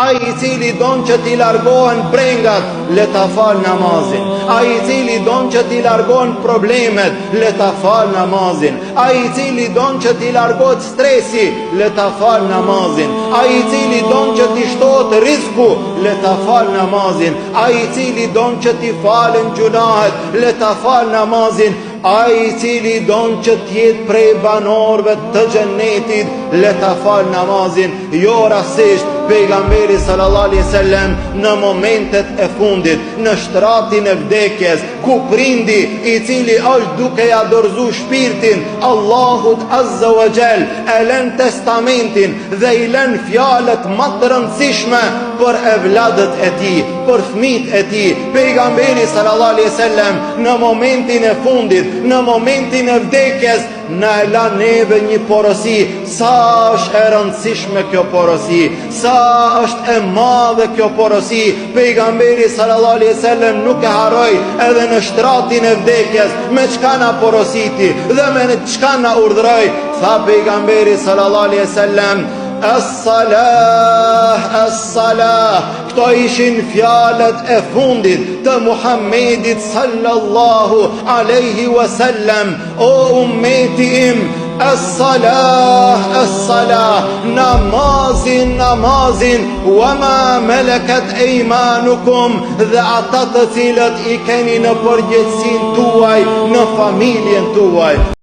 Ai I cili don që t'i largohen brengat, le ta fal namazin. Ai I cili don që t'i largohen problemet, le ta fal namazin. Ai I cili don që t'i largohet stresi, le ta fal namazin. Ai I cili don që t'i shtohet rizku, le ta fal namazin. Ai I cili don që t'i falen gjunahet, le ta fal namazin. Ai I cili don që t'jet prej banorëve të xhenetit, le ta fal namazin. Jo rastisht pejgamberi sallallahu alaihi wasallam në momentet e fundit, në shtratin e vdekjes, ku prindi I cili është duke ja dorëzu shpirtin Allahut azza wa jall, e lën testamentin dhe I lën fjalët më të rëndësishme për evladët e tij, për fëmijët e tij. Pejgamberi sallallahu alaihi wasallam në momentin e fundit, në momentin e vdekjes, na e la neve një porosi. Sa është e rëndësishme kjo porosi, sa është e madhe kjo porosi. Pejgamberi sallallahu alaihi wasallam nuk e harroi edhe në shtratin e vdekjes me çka na porositi dhe me çka na urdhëroi. Tha pejgamberi sallallahu alaihi wasallam: As-salah, as-salah. Këto ishin fjalët e fundit të Muhammedit sallallahu alaihi wasallam. O ummeti im, as-salah, as-salah. Namazin, namazin. Wa ma malakat aymanukum. Dhe ata të cilët I keni në përgjegjësinë tuaj, në familjen tuaj.